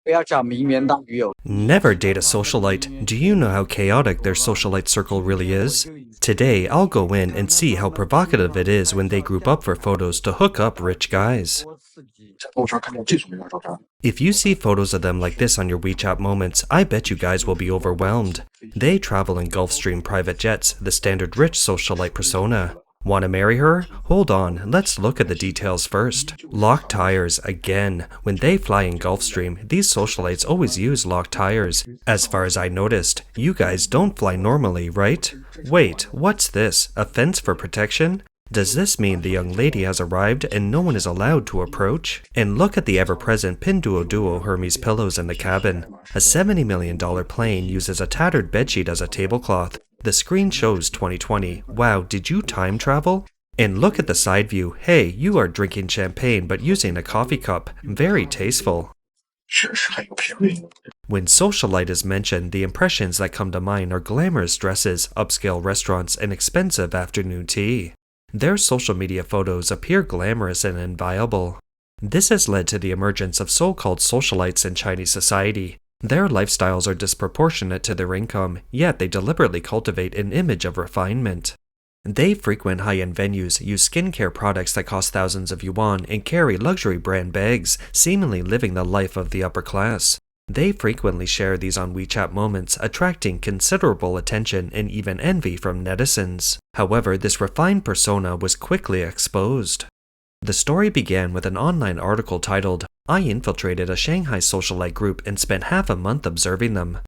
Never date a socialite. Do you know how chaotic their socialite circle really is? Today, I'll go in and see how provocative it is when they group up for photos to hook up rich guys. If you see photos of them like this on your WeChat moments, I bet you guys will be overwhelmed. They travel in Gulfstream private jets, the standard rich socialite persona. Want to marry her? Hold on, let's look at the details first. Locked tires, again. When they fly in Gulfstream, these socialites always use locked tires. As far as I noticed, you guys don't fly normally, right? Wait, what's this? A fence for protection? Does this mean the young lady has arrived and no one is allowed to approach? And look at the ever-present Pinduoduo Hermes pillows in the cabin. A $70 million plane uses a tattered bedsheet as a tablecloth. The screen shows 2020. Wow, did you time travel? And look at the side view. Hey, you are drinking champagne but using a coffee cup. Very tasteful. When socialite is mentioned, the impressions that come to mind are glamorous dresses, upscale restaurants, and expensive afternoon tea. Their social media photos appear glamorous and inviolable. This has led to the emergence of so-called socialites in Chinese society. Their lifestyles are disproportionate to their income, yet they deliberately cultivate an image of refinement. They frequent high-end venues, use skincare products that cost thousands of yuan, and carry luxury brand bags, seemingly living the life of the upper class. They frequently share these on WeChat moments, attracting considerable attention and even envy from netizens. However, this refined persona was quickly exposed. The story began with an online article titled, "I infiltrated a Shanghai socialite group and spent half a month observing them."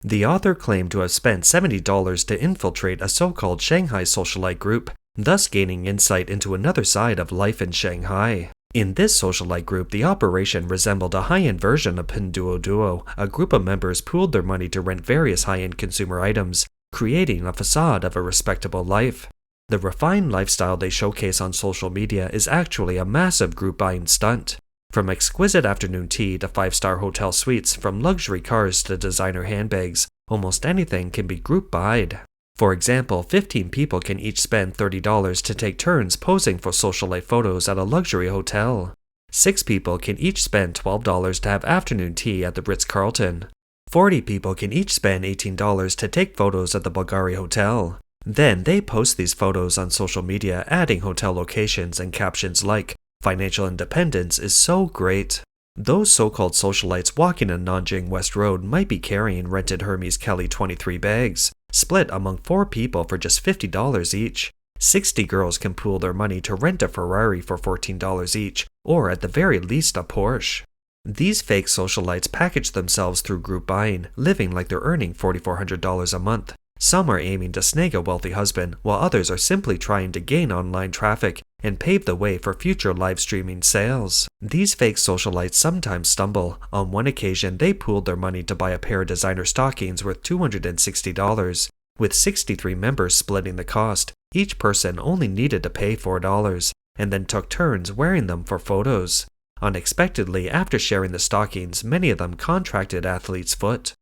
The author claimed to have spent $70 to infiltrate a so-called Shanghai socialite group, thus gaining insight into another side of life in Shanghai. In this socialite group, the operation resembled a high-end version of Pinduoduo. A group of members pooled their money to rent various high-end consumer items, creating a facade of a respectable life. The refined lifestyle they showcase on social media is actually a massive group buying stunt. From exquisite afternoon tea to five-star hotel suites, from luxury cars to designer handbags, almost anything can be group buyed. For example, 15 people can each spend $30 to take turns posing for socialite photos at a luxury hotel. 6 people can each spend $12 to have afternoon tea at the Ritz-Carlton. 40 people can each spend $18 to take photos at the Bulgari Hotel. Then they post these photos on social media, adding hotel locations and captions like, "Financial independence is so great." Those so-called socialites walking in Nanjing West Road might be carrying rented Hermes Kelly 23 bags, split among 4 people for just $50 each. 60 girls can pool their money to rent a Ferrari for $14 each, or at the very least a Porsche. These fake socialites package themselves through group buying, living like they're earning $4,400 a month. Some are aiming to snag a wealthy husband, while others are simply trying to gain online traffic and pave the way for future live streaming sales. These fake socialites sometimes stumble. On one occasion, they pooled their money to buy a pair of designer stockings worth $260. With 63 members splitting the cost, each person only needed to pay $4, and then took turns wearing them for photos. Unexpectedly, after sharing the stockings, many of them contracted athlete's foot.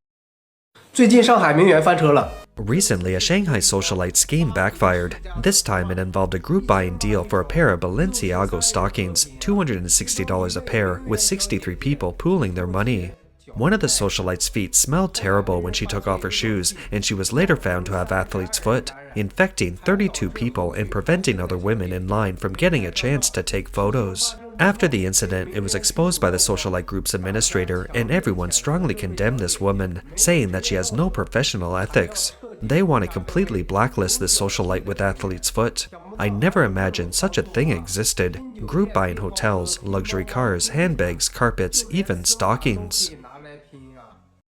最近上海名媛翻车了。 Recently, a Shanghai socialite scheme backfired. This time, it involved a group buying deal for a pair of Balenciaga stockings, $260 a pair, with 63 people pooling their money. One of the socialite's feet smelled terrible when she took off her shoes, and she was later found to have athlete's foot, infecting 32 people and preventing other women in line from getting a chance to take photos. After the incident, it was exposed by the socialite group's administrator, and everyone strongly condemned this woman, saying that she has no professional ethics. They want to completely blacklist this socialite with athlete's foot. I never imagined such a thing existed. Group buying hotels, luxury cars, handbags, carpets, even stockings.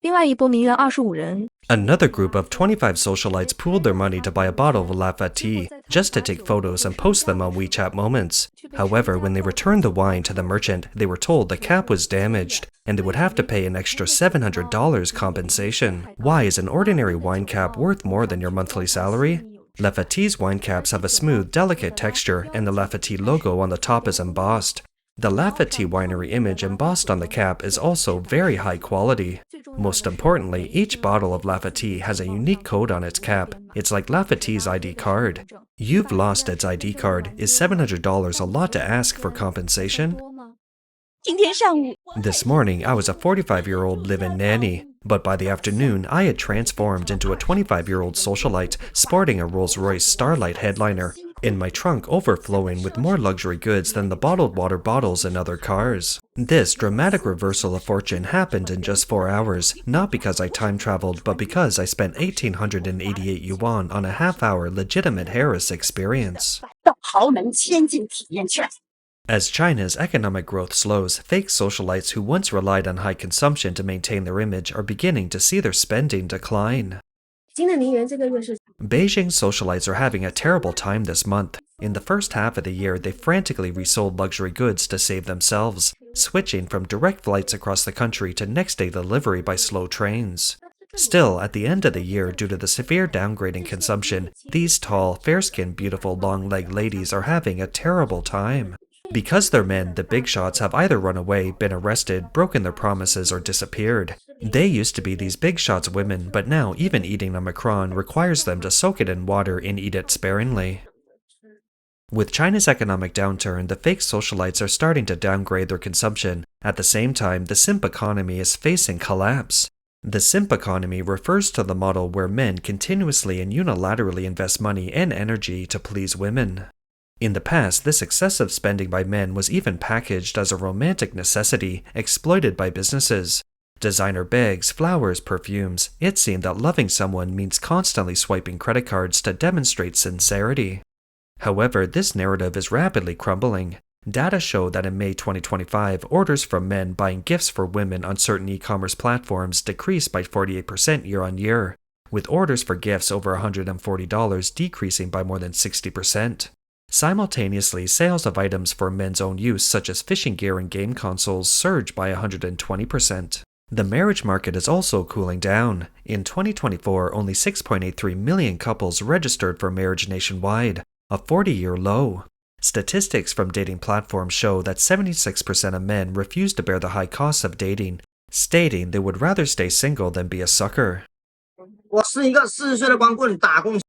另外一波名媛25人 Another group of 25 socialites pooled their money to buy a bottle of Lafite tea, just to take photos and post them on WeChat moments. However, when they returned the wine to the merchant, they were told the cap was damaged, and they would have to pay an extra $700 compensation. Why is an ordinary wine cap worth more than your monthly salary? Lafite's wine caps have a smooth, delicate texture, and the Lafite logo on the top is embossed. The Lafite winery image embossed on the cap is also very high quality. Most importantly, each bottle of Lafite has a unique code on its cap. It's like Lafite's ID card. You've lost its ID card. Is $700 a lot to ask for compensation? This morning, I was a 45-year-old live-in nanny, but by the afternoon, I had transformed into a 25-year-old socialite sporting a Rolls-Royce Starlight headliner, in my trunk overflowing with more luxury goods than the bottled water bottles in other cars. This dramatic reversal of fortune happened in just 4 hours, not because I time-traveled, but because I spent 1,888 yuan on a half-hour legitimate Harris experience. As China's economic growth slows, fake socialites who once relied on high consumption to maintain their image are beginning to see their spending decline. Beijing socialites are having a terrible time this month. In the first half of the year, they frantically resold luxury goods to save themselves, switching from direct flights across the country to next-day delivery by slow trains. Still, at the end of the year, due to the severe downgrade in consumption, these tall, fair-skinned, beautiful, long-legged ladies are having a terrible time. Because they're men, the big shots have either run away, been arrested, broken their promises, or disappeared. They used to be these big shots women, but now even eating a macaron requires them to soak it in water and eat it sparingly. With China's economic downturn, the fake socialites are starting to downgrade their consumption. At the same time, the simp economy is facing collapse. The simp economy refers to the model where men continuously and unilaterally invest money and energy to please women. In the past, this excessive spending by men was even packaged as a romantic necessity, exploited by businesses. Designer bags, flowers, perfumes. It seemed that loving someone means constantly swiping credit cards to demonstrate sincerity. However, this narrative is rapidly crumbling. Data show that in May 2025, orders from men buying gifts for women on certain e-commerce platforms decreased by 48% year-on-year, with orders for gifts over $140 decreasing by more than 60%. Simultaneously, sales of items for men's own use such as fishing gear and game consoles surged by 120%. The marriage market is also cooling down. In 2024, only 6.83 million couples registered for marriage nationwide, a 40-year low. Statistics from dating platforms show that 76% of men refuse to bear the high costs of dating, stating they would rather stay single than be a sucker.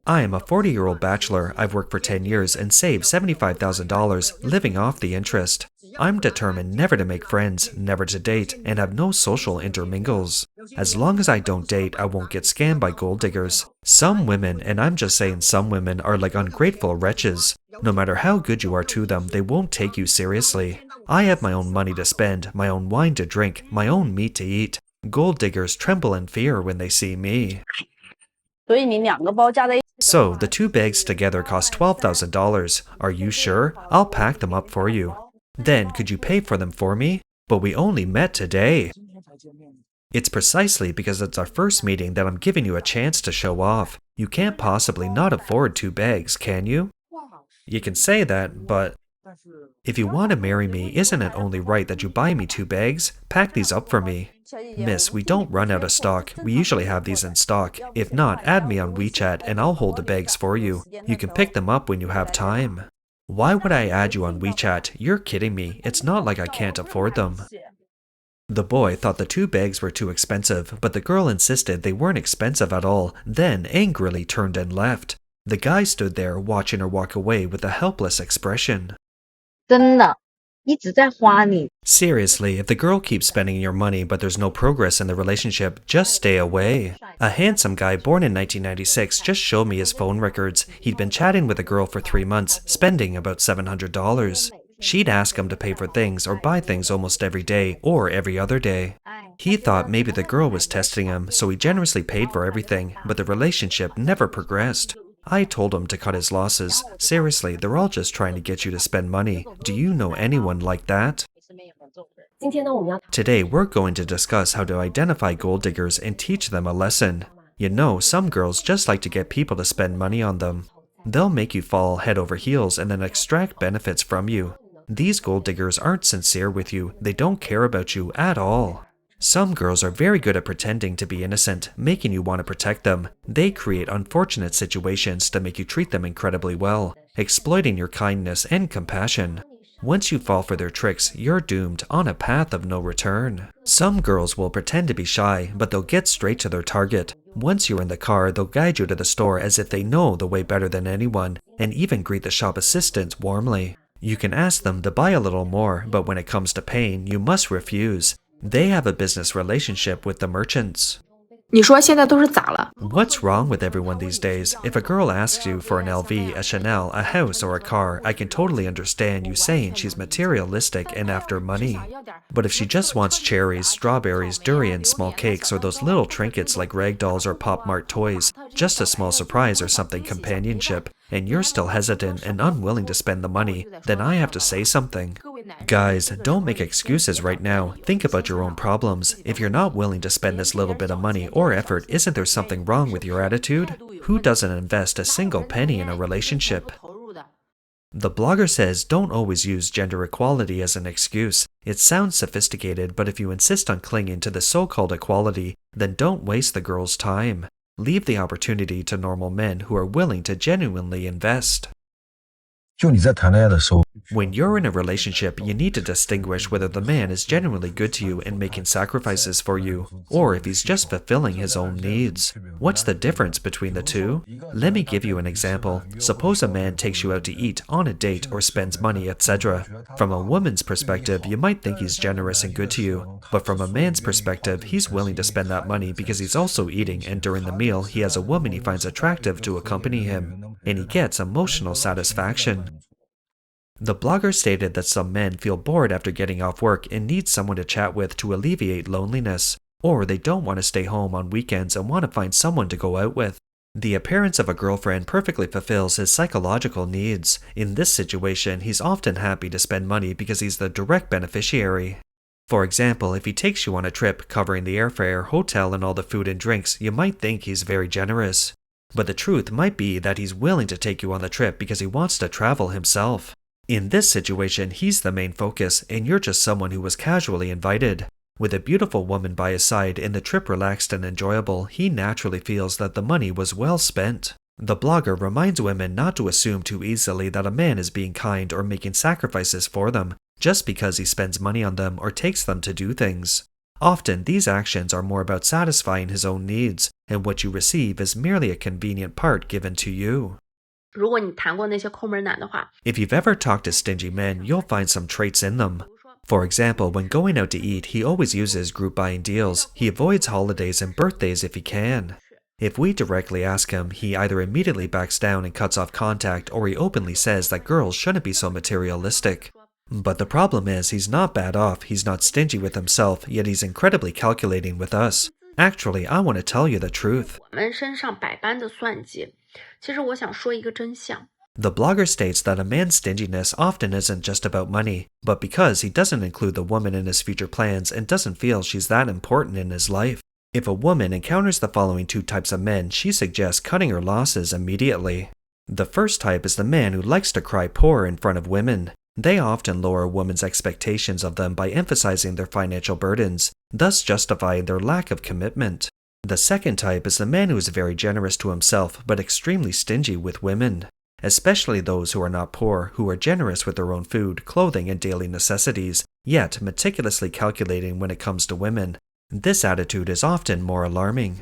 I am a 40-year-old bachelor. I've worked for 10 years and saved $75,000, living off the interest. I'm determined never to make friends, never to date, and have no social intermingles. As long as I don't date, I won't get scammed by gold diggers. Some women, and I'm just saying some women, are like ungrateful wretches. No matter how good you are to them, they won't take you seriously. I have my own money to spend, my own wine to drink, my own meat to eat. Gold diggers tremble in fear when they see me. So, the 2 bags together cost $12,000. Are you sure? I'll pack them up for you. Then, could you pay for them for me? But we only met today. It's precisely because it's our first meeting that I'm giving you a chance to show off. You can't possibly not afford 2 bags, can you? You can say that, but if you want to marry me, isn't it only right that you buy me 2 bags? Pack these up for me. Miss, we don't run out of stock. We usually have these in stock. If not, add me on WeChat and I'll hold the bags for you. You can pick them up when you have time. Why would I add you on WeChat? You're kidding me. It's not like I can't afford them. The boy thought the 2 bags were too expensive, but the girl insisted they weren't expensive at all, then angrily turned and left. The guy stood there watching her walk away with a helpless expression. Seriously, if the girl keeps spending your money but there's no progress in the relationship, just stay away. A handsome guy born in 1996 just showed me his phone records. He'd been chatting with a girl for 3 months, spending about $700. She'd ask him to pay for things or buy things almost every day or every other day. He thought maybe the girl was testing him, so he generously paid for everything, but the relationship never progressed. I told him to cut his losses. Seriously, they're all just trying to get you to spend money. Do you know anyone like that? Today, we're going to discuss how to identify gold diggers and teach them a lesson. You know, some girls just like to get people to spend money on them. They'll make you fall head over heels and then extract benefits from you. These gold diggers aren't sincere with you. They don't care about you at all. Some girls are very good at pretending to be innocent, making you want to protect them. They create unfortunate situations to make you treat them incredibly well, exploiting your kindness and compassion. Once you fall for their tricks, you're doomed on a path of no return. Some girls will pretend to be shy, but they'll get straight to their target. Once you're in the car, they'll guide you to the store as if they know the way better than anyone, and even greet the shop assistant warmly. You can ask them to buy a little more, but when it comes to paying, you must refuse. They have a business relationship with the merchants. 你说现在都是咋了？ What's wrong with everyone these days? If a girl asks you for an LV, a Chanel, a house, or a car, I can totally understand you saying she's materialistic and after money. But if she just wants cherries, strawberries, durians, small cakes, or those little trinkets like rag dolls or Pop Mart toys, just a small surprise or something companionship, and you're still hesitant and unwilling to spend the money, then I have to say something. Guys, don't make excuses right now. Think about your own problems. If you're not willing to spend this little bit of money or effort, isn't there something wrong with your attitude? Who doesn't invest a single penny in a relationship? The blogger says don't always use gender equality as an excuse. It sounds sophisticated, but if you insist on clinging to the so-called equality, then don't waste the girl's time. Leave the opportunity to normal men who are willing to genuinely invest. 就你在谈恋爱的时候， When you're in a relationship, you need to distinguish whether the man is genuinely good to you and making sacrifices for you, or if he's just fulfilling his own needs. What's the difference between the two? Let me give you an example. Suppose a man takes you out to eat, on a date, or spends money, etc. From a woman's perspective, you might think he's generous and good to you, but from a man's perspective, he's willing to spend that money because he's also eating, and during the meal, he has a woman he finds attractive to accompany him, and he gets emotional satisfaction. The blogger stated that some men feel bored after getting off work and need someone to chat with to alleviate loneliness, or they don't want to stay home on weekends and want to find someone to go out with. The appearance of a girlfriend perfectly fulfills his psychological needs. In this situation, he's often happy to spend money because he's the direct beneficiary. For example, if he takes you on a trip covering the airfare, hotel, and all the food and drinks, you might think he's very generous. But the truth might be that he's willing to take you on the trip because he wants to travel himself. In this situation, he's the main focus, and you're just someone who was casually invited. With a beautiful woman by his side and the trip relaxed and enjoyable, he naturally feels that the money was well spent. The blogger reminds women not to assume too easily that a man is being kind or making sacrifices for them, just because he spends money on them or takes them to do things. Often, these actions are more about satisfying his own needs, and what you receive is merely a convenient part given to you. 如果你谈过那些抠门男的话， If you've ever talked to stingy men, you'll find some traits in them. For example, when going out to eat, he always uses group buying deals. He avoids holidays and birthdays if he can. If we directly ask him, he either immediately backs down and cuts off contact, or he openly says that girls shouldn't be so materialistic. But the problem is, he's not bad off, he's not stingy with himself, yet he's incredibly calculating with us. Actually, I want to tell you the truth. 我们身上百般的算计。其实我想说一个真相。 The blogger states that a man's stinginess often isn't just about money, but because he doesn't include the woman in his future plans and doesn't feel she's that important in his life. If a woman encounters the following two types of men, she suggests cutting her losses immediately. The first type is the man who likes to cry poor in front of women. They often lower a woman's expectations of them by emphasizing their financial burdens, thus justifying their lack of commitment. The second type is the man who is very generous to himself but extremely stingy with women, especially those who are not poor, who are generous with their own food, clothing, and daily necessities, yet meticulously calculating when it comes to women. This attitude is often more alarming.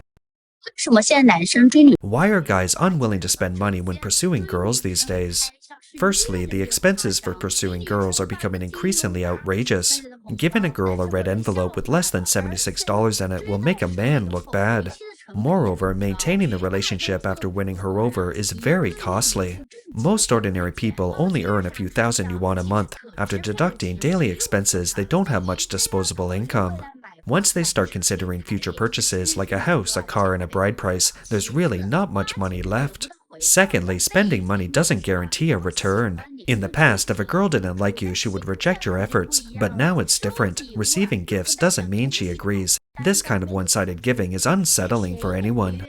为什么现在男生追女 Why are guys unwilling to spend money when pursuing girls these days? Firstly, the expenses for pursuing girls are becoming increasingly outrageous. Giving a girl a red envelope with less than $76 in it will make a man look bad. Moreover, maintaining a relationship after winning her over is very costly. Most ordinary people only earn a few thousand yuan a month. After deducting daily expenses, they don't have much disposable income. Once they start considering future purchases like a house, a car, and a bride price, there's really not much money left. Secondly, spending money doesn't guarantee a return. In the past, if a girl didn't like you, she would reject your efforts, but now it's different. Receiving gifts doesn't mean she agrees. This kind of one-sided giving is unsettling for anyone.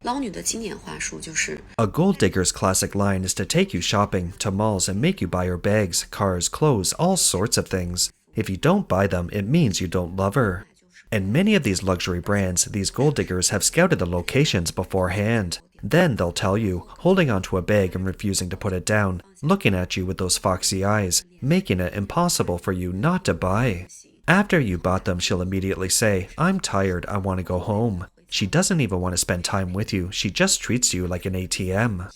捞女的经典话术就是 A gold digger's classic line is to take you shopping, to malls, and make you buy her bags, cars, clothes, all sorts of things. If you don't buy them, it means you don't love her. And many of these luxury brands, these gold diggers have scouted the locations beforehand. Then they'll tell you, holding onto a bag and refusing to put it down, looking at you with those foxy eyes, making it impossible for you not to buy. After you bought them, she'll immediately say, "I'm tired, I want to go home." She doesn't even want to spend time with you, she just treats you like an ATM.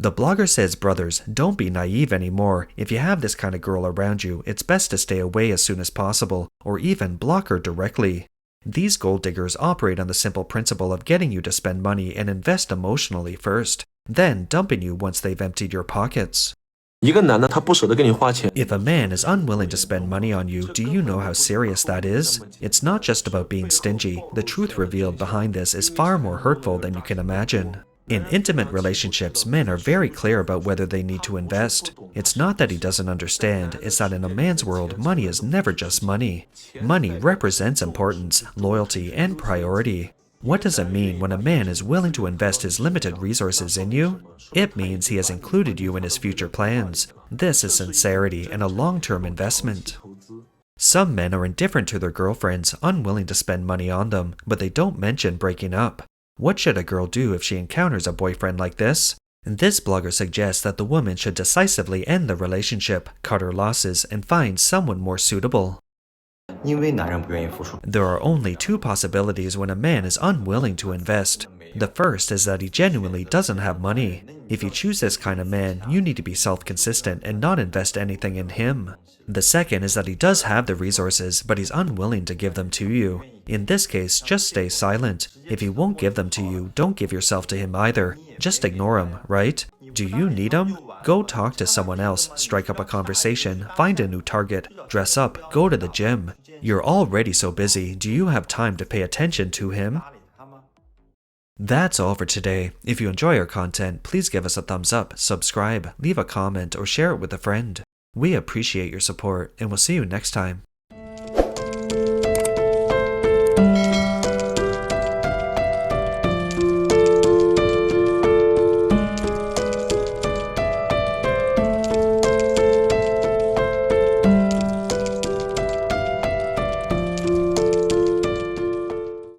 The blogger says, brothers, don't be naive anymore. If you have this kind of girl around you, it's best to stay away as soon as possible, or even block her directly. These gold diggers operate on the simple principle of getting you to spend money and invest emotionally first, then dumping you once they've emptied your pockets. 一个男的他不舍得跟你花钱 If a man is unwilling to spend money on you, do you know how serious that is? It's not just about being stingy. The truth revealed behind this is far more hurtful than you can imagine. In intimate relationships, men are very clear about whether they need to invest. It's not that he doesn't understand, it's that in a man's world, money is never just money. Money represents importance, loyalty, and priority. What does it mean when a man is willing to invest his limited resources in you? It means he has included you in his future plans. This is sincerity and a long-term investment. Some men are indifferent to their girlfriends, unwilling to spend money on them, but they don't mention breaking up. What should a girl do if she encounters a boyfriend like this? This blogger suggests that the woman should decisively end the relationship, cut her losses, and find someone more suitable. 因为男人不愿意付出。 There are only two possibilities when a man is unwilling to invest. The first is that he genuinely doesn't have money. If you choose this kind of man, you need to be self-consistent and not invest anything in him. The second is that he does have the resources, but he's unwilling to give them to you. In this case, just stay silent. If he won't give them to you, don't give yourself to him either. Just ignore him, right? Do you need him? Go talk to someone else, strike up a conversation, find a new target, dress up, go to the gym. You're already so busy, do you have time to pay attention to him? That's all for today. If you enjoy our content, please give us a thumbs up, subscribe, leave a comment, or share it with a friend. We appreciate your support, and we'll see you next time.